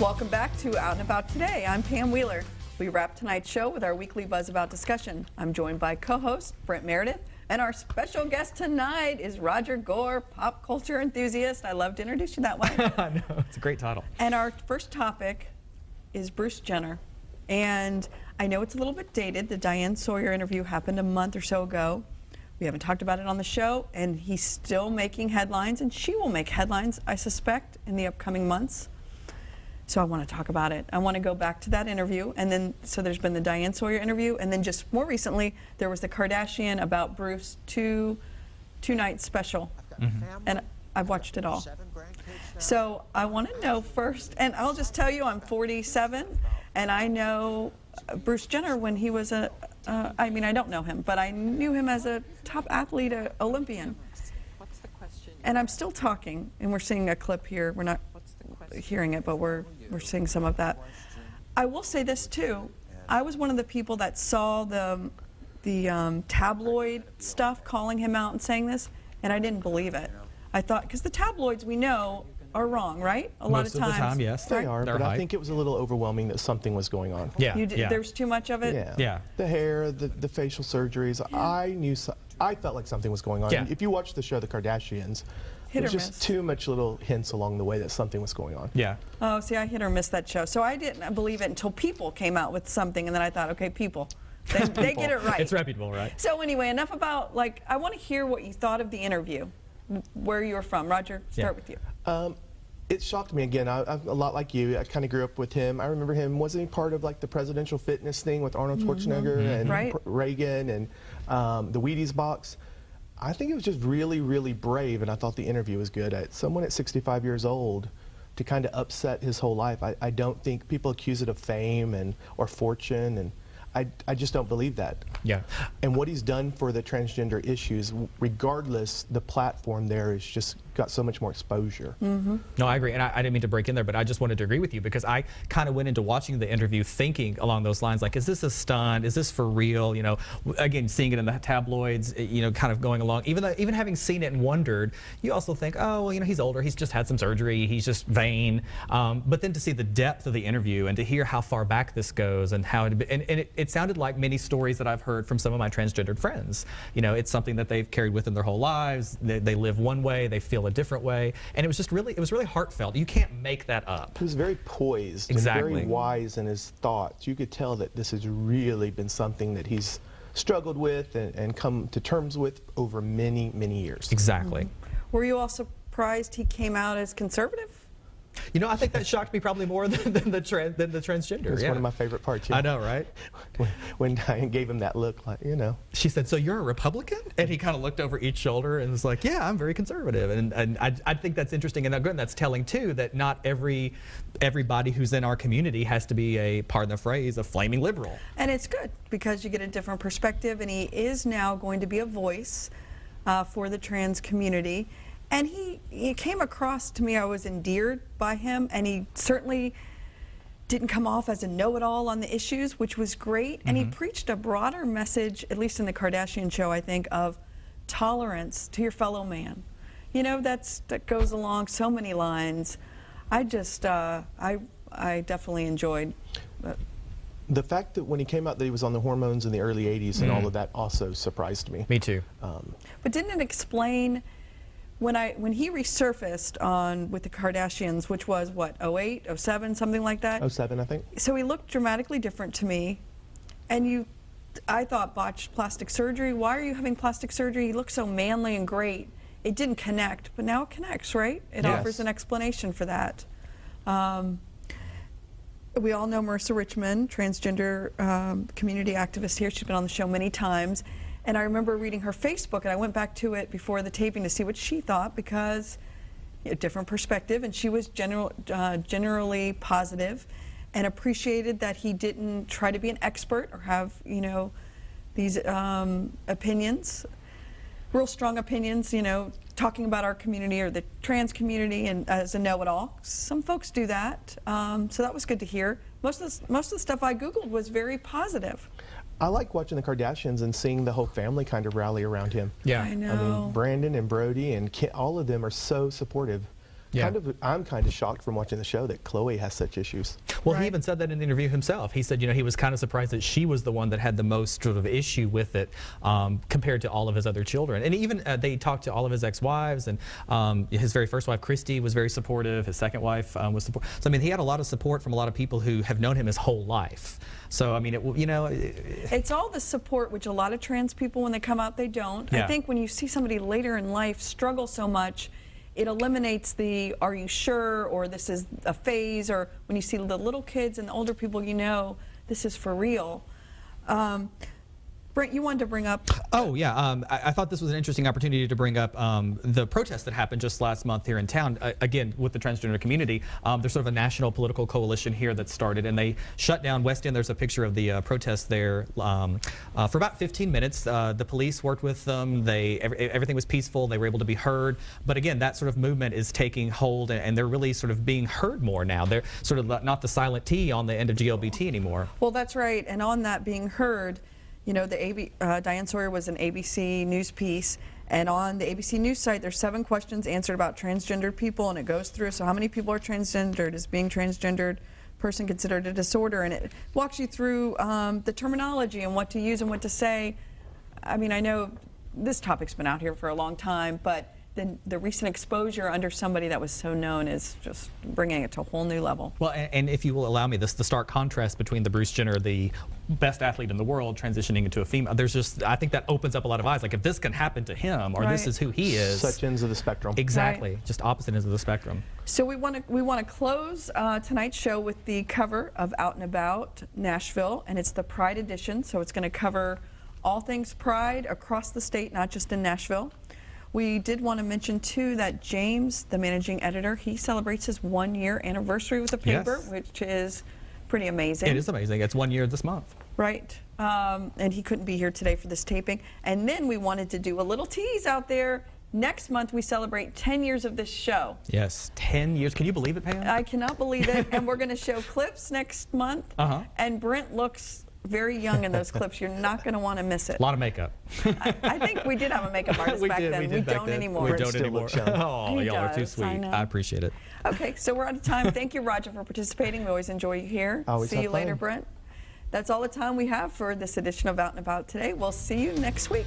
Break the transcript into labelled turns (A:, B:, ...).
A: Welcome back to Out and About Today. I'm Pam Wheeler. We wrap tonight's show with our weekly Buzz About discussion. I'm joined by co-host Brent Meredith, and our special guest tonight is Roger Gore, pop culture enthusiast. I love to introduce you that way.
B: I know, it's a great title.
A: And our first topic is Bruce Jenner. And I know it's a little bit dated. The Diane Sawyer interview happened a month or so ago. We haven't talked about it on the show, and he's still making headlines, and she will make headlines, I suspect, in the upcoming months. So I want to talk about it. I want to go back to that interview, and then, so there's been the Diane Sawyer interview, and then just more recently, there was the Kardashian about Bruce two-night special, and I've watched it all. So I want to know first, and I'll just tell you, I'm 47, and I know Bruce Jenner when he was I mean, I don't know him, but I knew him as a top athlete, Olympian.
C: What's the question?
A: And I'm still talking, and we're seeing a clip here. We're not hearing it, but we're seeing some of that. I will say this too. I was one of the people that saw the tabloid stuff calling him out and saying this, and I didn't believe it. I thought, because the tabloids we know are wrong, right? A lot of times.
B: Most of the time, yes.
D: They are, but I think it was a little overwhelming that something was going on.
B: Yeah,
A: There's too much of it?
B: Yeah.
D: The hair, the facial surgeries. Yeah. I felt like something was going on.
B: Yeah.
D: If you watch the show The Kardashians, there's just too much little hints along the way that something was going on.
B: Yeah.
A: Oh, see, I hit or miss that show. So I didn't believe it until People came out with something, and then I thought, okay, People. They get it right.
B: It's reputable, right?
A: So anyway, enough about, I want to hear what you thought of the interview, where you were from. Roger, start with you.
D: It shocked me again. I'm a lot like you. I kind of grew up with him. I remember him. Wasn't he part of like the presidential fitness thing with Arnold Schwarzenegger and Reagan and the Wheaties box? I think it was just really, really brave, and I thought the interview was good. Someone at 65 years old to kind of upset his whole life. I don't think people accuse it of fame or fortune, and I just don't believe that.
B: Yeah.
D: And what he's done for the transgender issues, regardless, the platform there has just got so much more exposure.
B: No, I agree, and I didn't mean to break in there, but I just wanted to agree with you because I kind of went into watching the interview thinking along those lines, like, is this a stunt? Is this for real? You know, again, seeing it in the tabloids, you know, kind of going along. Even having seen it and wondered, you also think, oh, well, you know, he's older, he's just had some surgery, he's just vain. But then to see the depth of the interview and to hear how far back this goes and how it sounded like many stories that I've heard from some of my transgendered friends. You know, it's something that they've carried with them their whole lives. They live one way, they feel a different way, and it was really heartfelt. You can't make that up.
D: He was very poised and very wise in his thoughts. You could tell that this has really been something that he's struggled with and come to terms with over many, many years.
B: Exactly.
A: Were you all surprised he came out as conservative?
B: You know, I think that shocked me probably more than the transgender.
D: It's one of my favorite parts.
B: I know, right?
D: When Diane gave him that look, like, you know.
B: She said, so you're a Republican? And he kind of looked over each shoulder and was like, yeah, I'm very conservative. And I think that's interesting. And again, that's telling, too, that not everybody who's in our community has to be a, pardon the phrase, a flaming liberal.
A: And it's good because you get a different perspective, and he is now going to be a voice for the trans community. And he came across to me, I was endeared by him, and he certainly didn't come off as a know-it-all on the issues, which was great. And he preached a broader message, at least in the Kardashian show, I think, of tolerance to your fellow man. You know, that goes along so many lines. I just, I definitely enjoyed that.
D: The fact that when he came out that he was on the hormones in the early 80s and all of that also surprised me.
B: Me too.
A: But didn't it explain... When he resurfaced with the Kardashians, which was what, 08, 07, something like that?
D: 07, I think.
A: So he looked dramatically different to me, and I thought botched plastic surgery. Why are you having plastic surgery? He looked so manly and great. It didn't connect, but now it connects, right? It offers an explanation for that. We all know Marissa Richmond, transgender community activist here. She's been on the show many times. And I remember reading her Facebook, and I went back to it before the taping to see what she thought, because a different perspective, and she was generally positive and appreciated that he didn't try to be an expert or have, you know, these opinions, real strong opinions, you know, talking about our community or the trans community and as a know-it-all. Some folks do that, so that was good to hear. Most of the stuff I Googled was very positive.
D: I like watching the Kardashians and seeing the whole family kind of rally around him.
B: Yeah.
A: I know.
D: I mean, Brandon and Brody and Kim, all of them are so supportive.
B: Yeah.
D: I'm kind of shocked from watching the show that Chloe has such issues.
B: Well,
A: Right.
B: he even said that in the interview himself. He said, he was kind of surprised that she was the one that had the most sort of issue with it compared to all of his other children. And even they talked to all of his ex-wives, and his very first wife, Christy, was very supportive. His second wife was supportive. So, I mean, he had a lot of support from a lot of people who have known him his whole life. So, I mean,
A: It's all the support, which a lot of trans people, when they come out, they don't.
B: Yeah.
A: I think when you see somebody later in life struggle so much, it eliminates the, are you sure, or this is a phase, or when you see the little kids and the older people, this is for real. Brent, you wanted to bring up...
B: Oh, yeah. I thought this was an interesting opportunity to bring up the protest that happened just last month here in town, again, with the transgender community. There's sort of a national political coalition here that started, and they shut down West End. There's a picture of the protest there for about 15 minutes. The police worked with them. Everything was peaceful. They were able to be heard. But again, that sort of movement is taking hold, and they're really sort of being heard more now. They're sort of not the silent T on the end of GLBT anymore.
A: Well, that's right. And on that being heard, Diane Sawyer was an ABC News piece, and on the ABC News site, there's 7 questions answered about transgendered people, and it goes through, so how many people are transgendered? Is being transgendered person considered a disorder? And it walks you through the terminology and what to use and what to say. I mean, I know this topic's been out here for a long time, but the recent exposure under somebody that was so known is just bringing it to a whole new level.
B: Well, and if you will allow me, the stark contrast between the Bruce Jenner, the best athlete in the world, transitioning into a female, I think that opens up a lot of eyes. Like, if this can happen to him, or this is who he is.
D: Such ends of the spectrum.
B: Exactly.
A: Right.
B: Just opposite ends of the spectrum.
A: So we want to close tonight's show with the cover of Out and About Nashville, and it's the Pride edition. So it's going to cover all things Pride across the state, not just in Nashville. We did want to mention, too, that James, the managing editor, he celebrates his 1-year anniversary with the paper,
B: Yes.
A: which is pretty amazing.
B: It is amazing. It's 1 year this month.
A: Right. And he couldn't be here today for this taping. And then we wanted to do a little tease out there. Next month, we celebrate 10 years of this show.
B: Yes, 10 years. Can you believe it, Pam?
A: I cannot believe it. And we're going to show clips next month. And Brent looks very young in those clips. You're not going to want to miss it.
B: A lot of makeup.
A: I think we did have a makeup artist back then. We don't anymore.
B: We
D: Brent
B: don't
D: still
B: anymore.
D: looks young.
B: Oh,
A: He
B: y'all are too
A: does,
B: sweet.
A: I know.
B: I appreciate it.
A: Okay, so we're out of time. Thank you, Roger, for participating. We always enjoy you here.
D: Always
A: See
D: have
A: you later,
D: fun.
A: Brent. That's all the time we have for this edition of Out and About today. We'll see you next week.